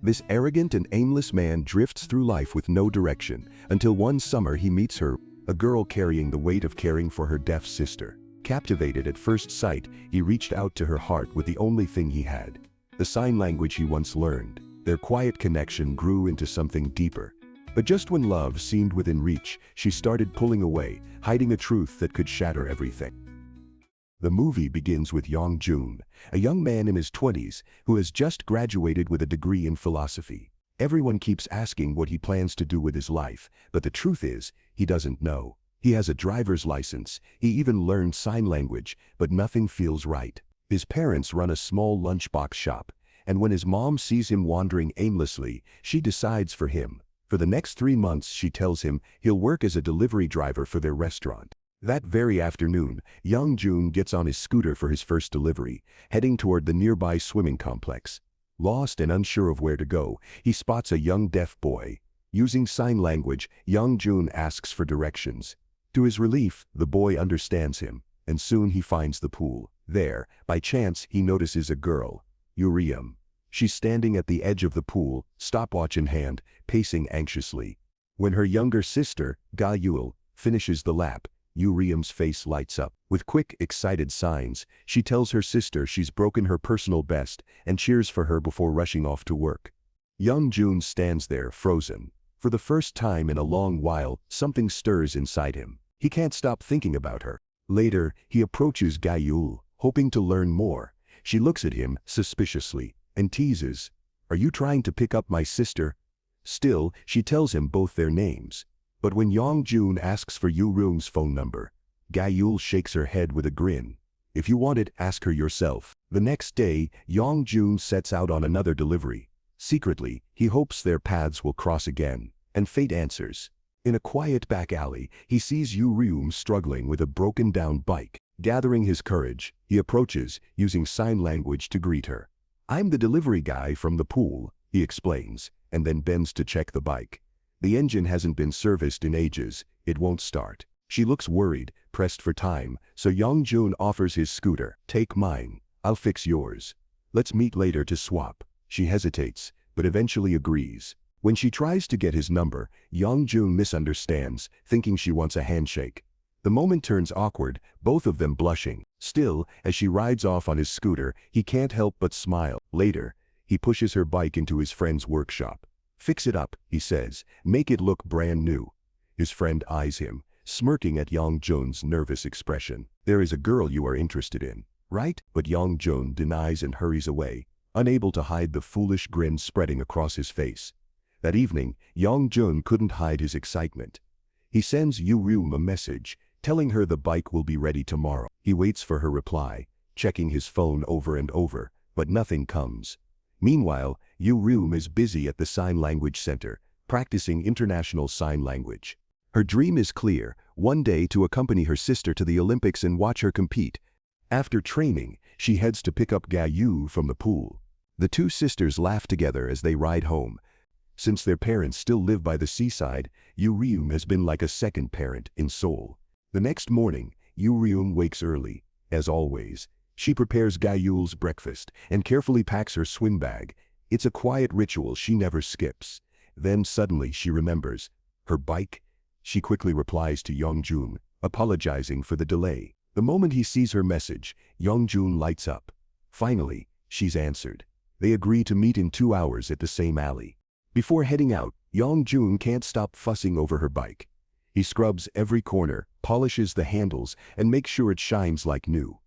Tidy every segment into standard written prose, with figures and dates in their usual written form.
This arrogant and aimless man drifts through life with no direction until one summer he meets her, a girl carrying the weight of caring for her deaf sister. Captivated at first sight, he reached out to her heart with the only thing he had, the sign language he once learned. Their quiet connection grew into something deeper. But just when love seemed within reach, she started pulling away, hiding a truth that could shatter everything. The movie begins with Yong Jun, a young man in his 20s who has just graduated with a degree in philosophy. Everyone keeps asking what he plans to do with his life, but the truth is, he doesn't know. He has a driver's license, he even learned sign language, but nothing feels right. His parents run a small lunchbox shop, and when his mom sees him wandering aimlessly, she decides for him. For the next 3 months, she tells him he'll work as a delivery driver for their restaurant. That very afternoon, Yong Jun gets on his scooter for his first delivery, heading toward the nearby swimming complex. Lost and unsure of where to go, he spots a young deaf boy. Using sign language, Yong Jun asks for directions. To his relief, the boy understands him, and soon he finds the pool. There, by chance, he notices a girl, Yurim. She's standing at the edge of the pool, stopwatch in hand, pacing anxiously. When her younger sister, Ga-yul, finishes the lap, Yurim's face lights up. With quick, excited signs, she tells her sister she's broken her personal best and cheers for her before rushing off to work. Yong Jun stands there, frozen. For the first time in a long while, something stirs inside him. He can't stop thinking about her. Later, he approaches Ga-yul, hoping to learn more. She looks at him suspiciously and teases, "Are you trying to pick up my sister?" Still, she tells him both their names. But when Yong Jun asks for Yurim's phone number, Ga-yul shakes her head with a grin. "If you want it, ask her yourself." The next day, Yong Jun sets out on another delivery. Secretly, he hopes their paths will cross again, and fate answers. In a quiet back alley, he sees Yurim struggling with a broken-down bike. Gathering his courage, he approaches, using sign language to greet her. "I'm the delivery guy from the pool," he explains, and then bends to check the bike. The engine hasn't been serviced in ages, it won't start. She looks worried, pressed for time, so Yong Jun offers his scooter. "Take mine, I'll fix yours. Let's meet later to swap." She hesitates, but eventually agrees. When she tries to get his number, Yong Jun misunderstands, thinking she wants a handshake. The moment turns awkward, both of them blushing. Still, as she rides off on his scooter, he can't help but smile. Later, he pushes her bike into his friend's workshop. "Fix it up," he says, "make it look brand new." His friend eyes him, smirking at Yong Jun's nervous expression. "There is a girl you are interested in, right?" But Yong Jun denies and hurries away, unable to hide the foolish grin spreading across his face. That evening, Yong Jun couldn't hide his excitement. He sends Yurim a message, telling her the bike will be ready tomorrow. He waits for her reply, checking his phone over and over, but nothing comes. Meanwhile, Yurim is busy at the sign language center, practicing international sign language. Her dream is clear, one day to accompany her sister to the Olympics and watch her compete. After training, she heads to pick up Ga-yul from the pool. The two sisters laugh together as they ride home. Since their parents still live by the seaside, Yurim has been like a second parent in Seoul. The next morning, Yurim wakes early. As always, she prepares Ga-yul's breakfast and carefully packs her swim bag. It's a quiet ritual she never skips. Then suddenly she remembers. Her bike? She quickly replies to Yong Jun, apologizing for the delay. The moment he sees her message, Yong Jun lights up. Finally, she's answered. They agree to meet in 2 hours at the same alley. Before heading out, Yong Jun can't stop fussing over her bike. He scrubs every corner, polishes the handles, and makes sure it shines like new.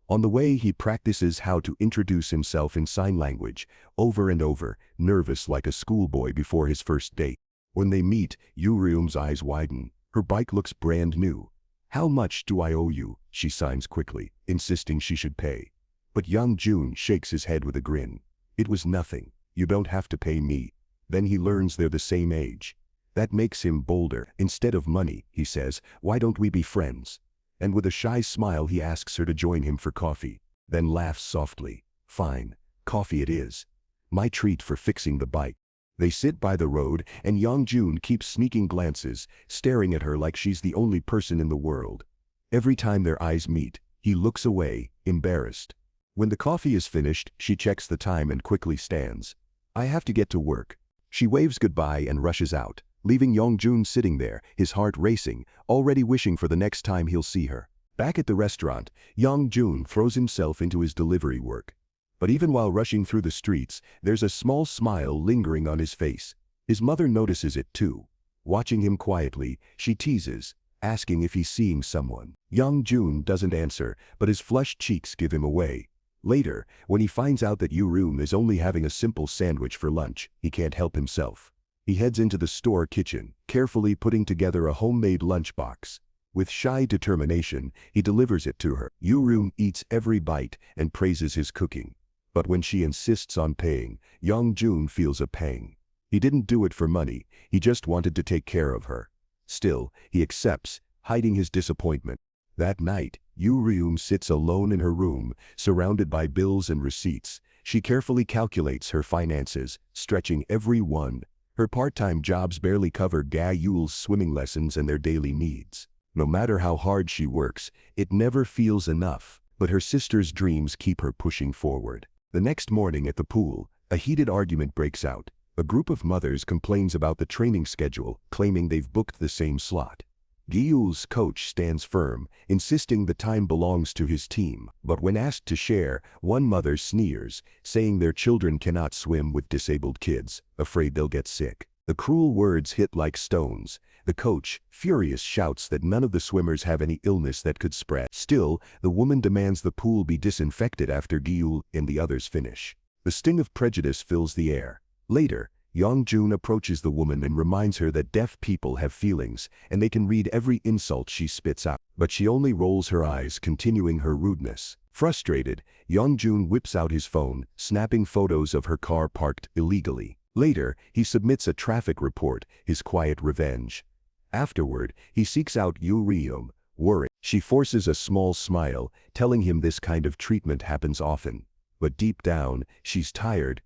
On the way, he practices how to introduce himself in sign language, over and over, nervous like a schoolboy before his first date. When they meet, Yurim's eyes widen. Her bike looks brand new. "How much do I owe you?" she signs quickly, insisting she should pay. But Yong Jun shakes his head with a grin. "It was nothing. You don't have to pay me." Then he learns they're the same age. That makes him bolder. "Instead of money," he says, "why don't we be friends?" And with a shy smile he asks her to join him for coffee, then laughs softly. "Fine, coffee it is. My treat for fixing the bike." They sit by the road, and Yong Jun keeps sneaking glances, staring at her like she's the only person in the world. Every time their eyes meet, he looks away, embarrassed. When the coffee is finished, she checks the time and quickly stands. I have to get to work. She waves goodbye and rushes out, leaving Yong Jun sitting there, his heart racing, already wishing for the next time he'll see her. Back at the restaurant, Yong Jun throws himself into his delivery work. But even while rushing through the streets, there's a small smile lingering on his face. His mother notices it too. Watching him quietly, she teases, asking if he's seeing someone. Yong Jun doesn't answer, but his flushed cheeks give him away. Later, when he finds out that Yurim is only having a simple sandwich for lunch, he can't help himself. He heads into the store kitchen, carefully putting together a homemade lunchbox. With shy determination, he delivers it to her. Yurim eats every bite and praises his cooking. But when she insists on paying, Yong Jun feels a pang. He didn't do it for money, he just wanted to take care of her. Still, he accepts, hiding his disappointment. That night, Yurim sits alone in her room, surrounded by bills and receipts. She carefully calculates her finances, stretching every one. Her part-time jobs barely cover Ga-Yul's swimming lessons and their daily needs. No matter how hard she works, it never feels enough. But her sister's dreams keep her pushing forward. The next morning at the pool, a heated argument breaks out. A group of mothers complains about the training schedule, claiming they've booked the same slot. Ga-Yul's coach stands firm, insisting the time belongs to his team. But when asked to share, one mother sneers, saying their children cannot swim with disabled kids, afraid they'll get sick. The cruel words hit like stones. The coach, furious, shouts that none of the swimmers have any illness that could spread. Still, the woman demands the pool be disinfected after Ga-Yul and the others finish. The sting of prejudice fills the air. Later, Yong Jun approaches the woman and reminds her that deaf people have feelings, and they can read every insult she spits out. But she only rolls her eyes, continuing her rudeness. Frustrated, Yong Jun whips out his phone, snapping photos of her car parked illegally. Later, he submits a traffic report, his quiet revenge. Afterward, he seeks out Yurim, worried. She forces a small smile, telling him this kind of treatment happens often. But deep down, she's tired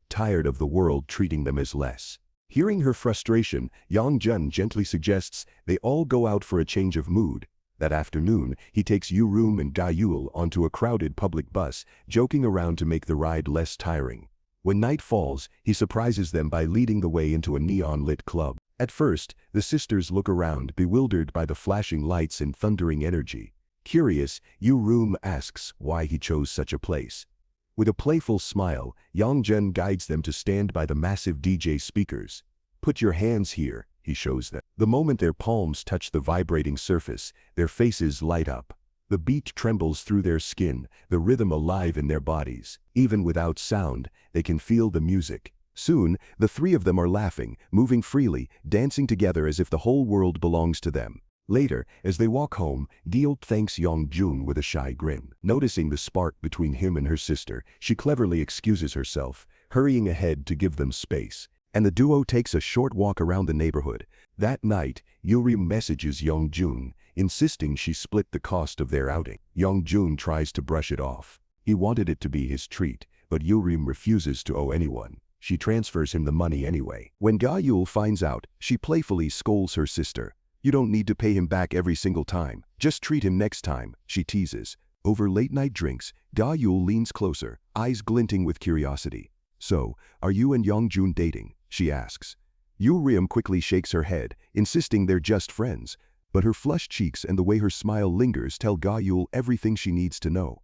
of the world treating them as less. Hearing her frustration, Yong Jun gently suggests they all go out for a change of mood. That afternoon, he takes Yurim and Ga-Yul onto a crowded public bus, joking around to make the ride less tiring. When night falls, he surprises them by leading the way into a neon-lit club. At first, the sisters look around, bewildered by the flashing lights and thundering energy. Curious, Yurim asks why he chose such a place. With a playful smile, Yong Jun guides them to stand by the massive DJ speakers. "Put your hands here," he shows them. The moment their palms touch the vibrating surface, their faces light up. The beat trembles through their skin, the rhythm alive in their bodies. Even without sound, they can feel the music. Soon, the three of them are laughing, moving freely, dancing together as if the whole world belongs to them. Later, as they walk home, Ga-Yul thanks Yong Jun with a shy grin. Noticing the spark between him and her sister, she cleverly excuses herself, hurrying ahead to give them space. And the duo takes a short walk around the neighborhood. That night, Yurim messages Yong Jun, insisting she split the cost of their outing. Yong Jun tries to brush it off. He wanted it to be his treat, but Yurim refuses to owe anyone. She transfers him the money anyway. When Ga-Yul finds out, she playfully scolds her sister. "You don't need to pay him back every single time. Just treat him next time," she teases. Over late-night drinks, Ga-Yul leans closer, eyes glinting with curiosity. "So, are you and Yong Jun dating?" she asks. Yurim quickly shakes her head, insisting they're just friends. But her flushed cheeks and the way her smile lingers tell Ga-Yul everything she needs to know.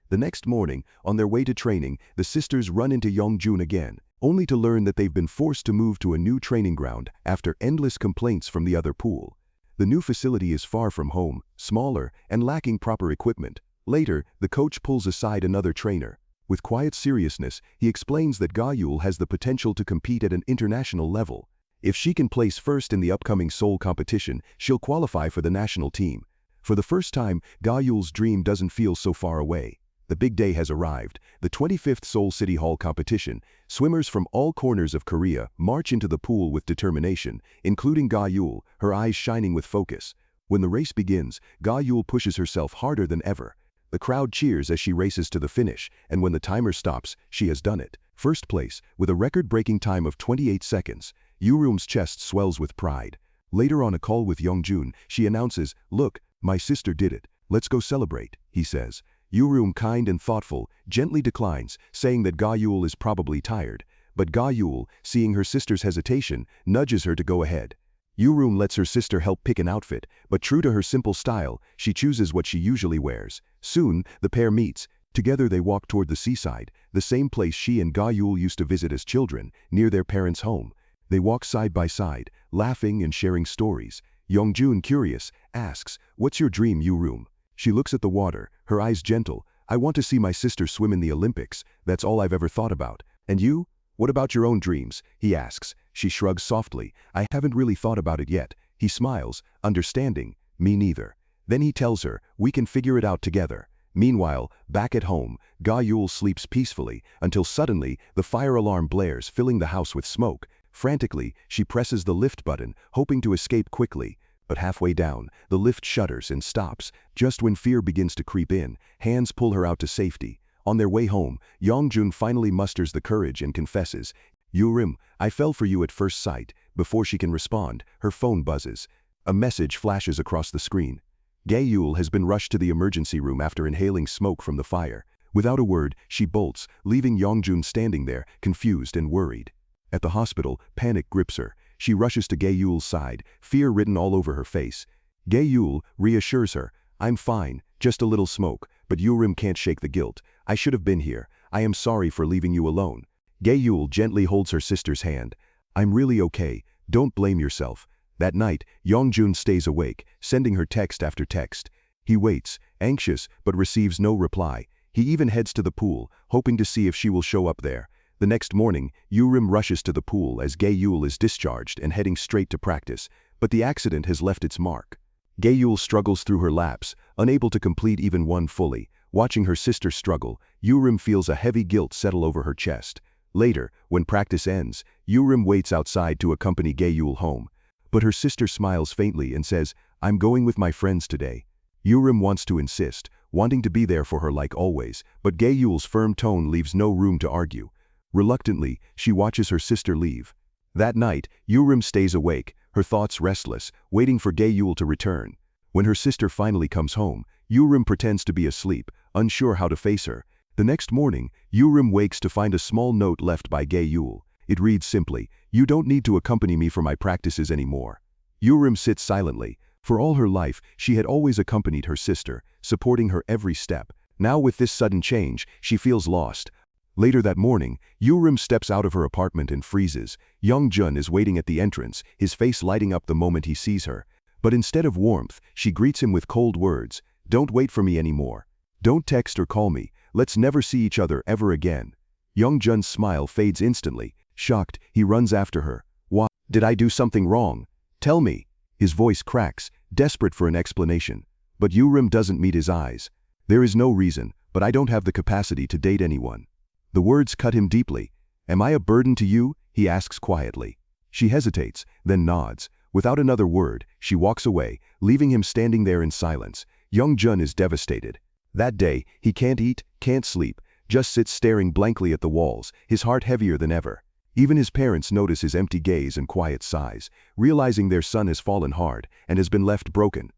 The next morning, on their way to training, the sisters run into Yong Jun again, only to learn that they've been forced to move to a new training ground after endless complaints from the other pool. The new facility is far from home, smaller, and lacking proper equipment. Later, the coach pulls aside another trainer. With quiet seriousness, he explains that Ga-Yul has the potential to compete at an international level. If she can place first in the upcoming Seoul competition, she'll qualify for the national team. For the first time, Ga-Yul's dream doesn't feel so far away. The big day has arrived, the 25th Seoul City Hall competition. Swimmers from all corners of Korea march into the pool with determination, including Ga-Yul, her eyes shining with focus. When the race begins, Ga-Yul pushes herself harder than ever. The crowd cheers as she races to the finish, and when the timer stops, she has done it. First place, with a record-breaking time of 28 seconds. Yurim's chest swells with pride. Later on a call with Yong Jun, she announces, "Look, my sister did it. Let's go celebrate," he says. Yurim, kind and thoughtful, gently declines, saying that Ga-Yul is probably tired. but Ga-yul, seeing her sister's hesitation, nudges her to go ahead. Yurim lets her sister help pick an outfit, but true to her simple style, she chooses what she usually wears. Soon, the pair meets. Together they walk toward the seaside, the same place she and Ga-yul used to visit as children, near their parents' home. They walk side by side, laughing and sharing stories. Yong Jun, curious, asks, "What's your dream, Yurim?" She looks at the water, her eyes gentle. "I want to see my sister swim in the Olympics. That's all I've ever thought about. And you? What about your own dreams?" he asks. She shrugs softly. "I haven't really thought about it yet." He smiles, understanding. "Me neither." Then he tells her, "We can figure it out together." Meanwhile, back at home, Ga-yul sleeps peacefully until suddenly the fire alarm blares, filling the house with smoke. Frantically, she presses the lift button, hoping to escape quickly. But halfway down, the lift shudders and stops. Just when fear begins to creep in, hands pull her out to safety. On their way home, Yong Jun finally musters the courage and confesses, "Yurim, I fell for you at first sight." Before she can respond, her phone buzzes. A message flashes across the screen. Ga-yul has been rushed to the emergency room after inhaling smoke from the fire. Without a word, she bolts, leaving Yong Jun standing there, confused and worried. At the hospital, panic grips her. She rushes to Ga-yul's side, fear written all over her face. Ga-yul reassures her, "I'm fine, just a little smoke, but Yurim can't shake the guilt. I should have been here. I am sorry for leaving you alone." Ga-yul gently holds her sister's hand. "I'm really okay. Don't blame yourself." That night, Yong Jun stays awake, sending her text after text. He waits, anxious, but receives no reply. He even heads to the pool, hoping to see if she will show up there. The next morning, Yurim rushes to the pool as Ga-yul is discharged and heading straight to practice, but the accident has left its mark. Ga-yul struggles through her laps, unable to complete even one fully. Watching her sister struggle, Yurim feels a heavy guilt settle over her chest. Later, when practice ends, Yurim waits outside to accompany Ga-yul home. But her sister smiles faintly and says, "I'm going with my friends today." Yurim wants to insist, wanting to be there for her like always, but Ga-yul's firm tone leaves no room to argue. Reluctantly, she watches her sister leave. That night, Yurim stays awake, her thoughts restless, waiting for Ga-yul to return. When her sister finally comes home, Yurim pretends to be asleep, unsure how to face her. The next morning, Yurim wakes to find a small note left by Ga-yul. It reads simply, "You don't need to accompany me for my practices anymore." Yurim sits silently. For all her life, she had always accompanied her sister, supporting her every step. Now with this sudden change, she feels lost. Later that morning, Yurim steps out of her apartment and freezes. Yong Jun is waiting at the entrance, his face lighting up the moment he sees her. But instead of warmth, she greets him with cold words. "Don't wait for me anymore. Don't text or call me. Let's never see each other ever again." Yong Jun's smile fades instantly. Shocked, he runs after her. "Why? Did I do something wrong? Tell me." His voice cracks, desperate for an explanation. But Yurim doesn't meet his eyes. "There is no reason, but I don't have the capacity to date anyone." The words cut him deeply. "Am I a burden to you?" he asks quietly. She hesitates, then nods. Without another word, she walks away, leaving him standing there in silence. Yong Jun is devastated. That day, he can't eat, can't sleep, just sits staring blankly at the walls, his heart heavier than ever. Even his parents notice his empty gaze and quiet sighs, realizing their son has fallen hard and has been left broken.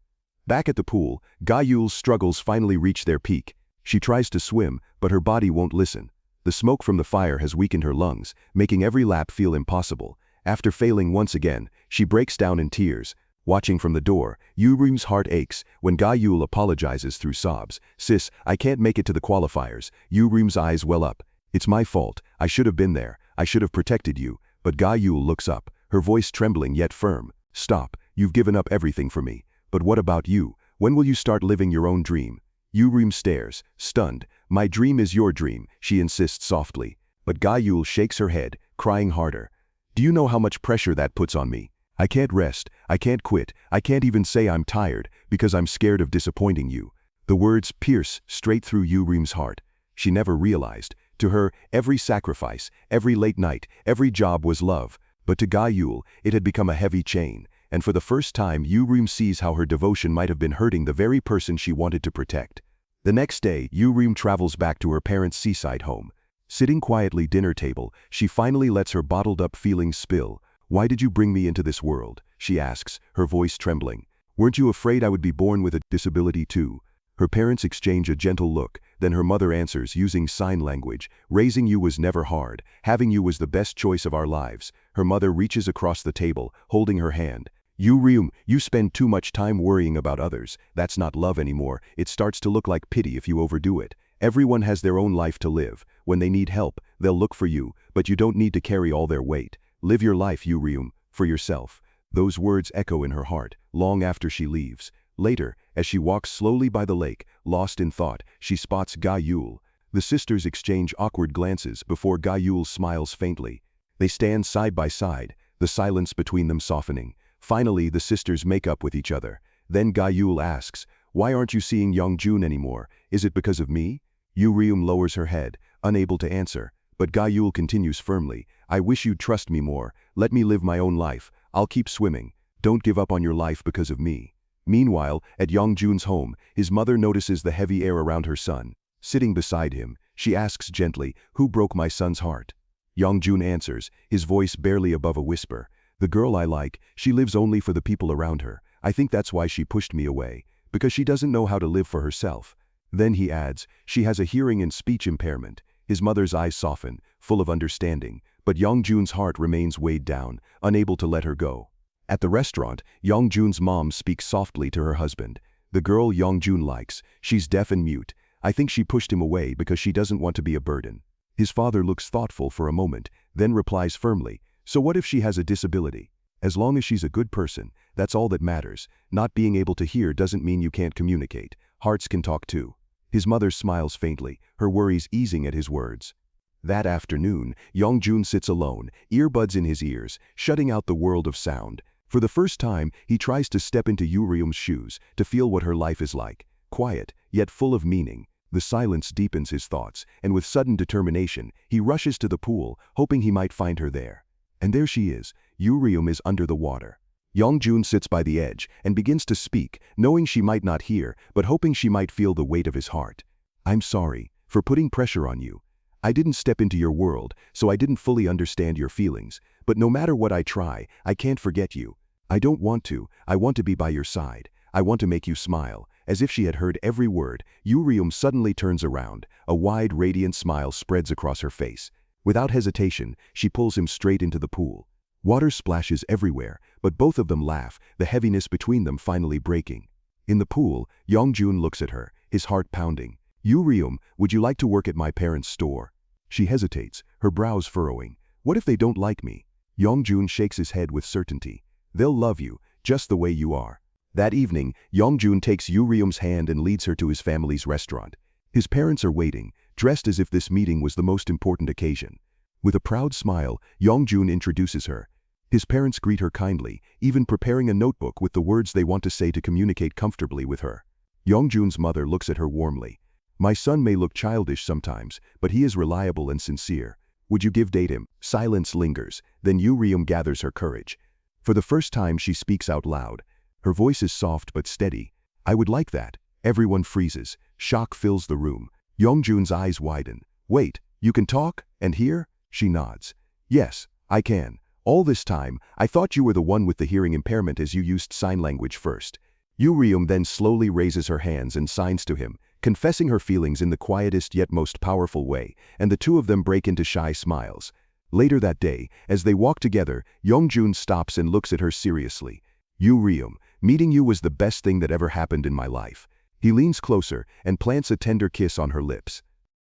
Back at the pool, Ga-yul's struggles finally reach their peak. She tries to swim, but her body won't listen. The smoke from the fire has weakened her lungs, making every lap feel impossible. After failing once again, she breaks down in tears. Watching from the door, Yurim's heart aches when Ga-yul apologizes through sobs. "Sis, I can't make it to the qualifiers." Yurim's eyes well up. "It's my fault. I should have been there. I should have protected you." But Ga-yul looks up, her voice trembling yet firm. "Stop. You've given up everything for me. But what about you? When will you start living your own dream?" Yurim stares, stunned. "My dream is your dream," she insists softly. But Ga-yul shakes her head, crying harder. "Do you know how much pressure that puts on me? I can't rest, I can't quit, I can't even say I'm tired, because I'm scared of disappointing you." The words pierce straight through Yurim's heart. She never realized. To her, every sacrifice, every late night, every job was love. But to Ga-yul, it had become a heavy chain. And for the first time, Yurim sees how her devotion might have been hurting the very person she wanted to protect. The next day, Yurim travels back to her parents' seaside home. Sitting quietly dinner table, she finally lets her bottled-up feelings spill. "Why did you bring me into this world?" she asks, her voice trembling. "Weren't you afraid I would be born with a disability too?" Her parents exchange a gentle look, then her mother answers using sign language. Raising you was never hard. Having you was the best choice of our lives. Her mother reaches across the table, holding her hand. Yurim, you spend too much time worrying about others. That's not love anymore. It starts to look like pity if you overdo it. Everyone has their own life to live. When they need help, they'll look for you, but you don't need to carry all their weight. Live your life, Yurim, for yourself. Those words echo in her heart, long after she leaves. Later, as she walks slowly by the lake, lost in thought, she spots Ga-yul. The sisters exchange awkward glances before Ga-yul smiles faintly. They stand side by side, the silence between them softening. Finally, the sisters make up with each other. Then Ga-yul asks, "Why aren't you seeing Yong Jun anymore? Is it because of me?" Yurim lowers her head, unable to answer. But Ga-yul continues firmly, "I wish you'd trust me more. Let me live my own life. I'll keep swimming. Don't give up on your life because of me." Meanwhile, at Yong Jun's home, his mother notices the heavy air around her son. Sitting beside him, she asks gently, "Who broke my son's heart?" Yong Jun answers, his voice barely above a whisper, "The girl I like, she lives only for the people around her. I think that's why she pushed me away, because she doesn't know how to live for herself." Then he adds, "She has a hearing and speech impairment." His mother's eyes soften, full of understanding, but Yong Jun's heart remains weighed down, unable to let her go. At the restaurant, Yong Jun's mom speaks softly to her husband. "The girl Yong Jun likes, she's deaf and mute. I think she pushed him away because she doesn't want to be a burden." His father looks thoughtful for a moment, then replies firmly, "So what if she has a disability? As long as she's a good person, that's all that matters. Not being able to hear doesn't mean you can't communicate. Hearts can talk too." His mother smiles faintly, her worries easing at his words. That afternoon, Yong Jun sits alone, earbuds in his ears, shutting out the world of sound. For the first time, he tries to step into Yurim's shoes, to feel what her life is like. Quiet, yet full of meaning. The silence deepens his thoughts, and with sudden determination, he rushes to the pool, hoping he might find her there. And there she is. Yurim is under the water. Yong Jun sits by the edge and begins to speak, knowing she might not hear, but hoping she might feel the weight of his heart. "I'm sorry for putting pressure on you. I didn't step into your world, so I didn't fully understand your feelings. But no matter what I try, I can't forget you. I don't want to. I want to be by your side. I want to make you smile." As if she had heard every word, Yurim suddenly turns around. A wide, radiant smile spreads across her face. Without hesitation, she pulls him straight into the pool. Water splashes everywhere, but both of them laugh, the heaviness between them finally breaking. In the pool, Yong Jun looks at her, his heart pounding. "Yurim, would you like to work at my parents' store?" She hesitates, her brows furrowing. "What if they don't like me?" Yong Jun shakes his head with certainty. "They'll love you, just the way you are." That evening, Yong Jun takes Yurim's hand and leads her to his family's restaurant. His parents are waiting, dressed as if this meeting was the most important occasion. With a proud smile, Yong Jun introduces her. His parents greet her kindly, even preparing a notebook with the words they want to say to communicate comfortably with her. Yong Jun's mother looks at her warmly. "My son may look childish sometimes, but he is reliable and sincere. Would you date him?" Silence lingers, then Yurim gathers her courage. For the first time she speaks out loud. Her voice is soft but steady. "I would like that." Everyone freezes. Shock fills the room. Yong Jun's eyes widen. "Wait, you can talk and hear?" She nods. "Yes, I can. All this time, I thought you were the one with the hearing impairment as you used sign language first." Yurim then slowly raises her hands and signs to him, confessing her feelings in the quietest yet most powerful way, and the two of them break into shy smiles. Later that day, as they walk together, Yong Jun stops and looks at her seriously. "Yurim, meeting you was the best thing that ever happened in my life." He leans closer and plants a tender kiss on her lips.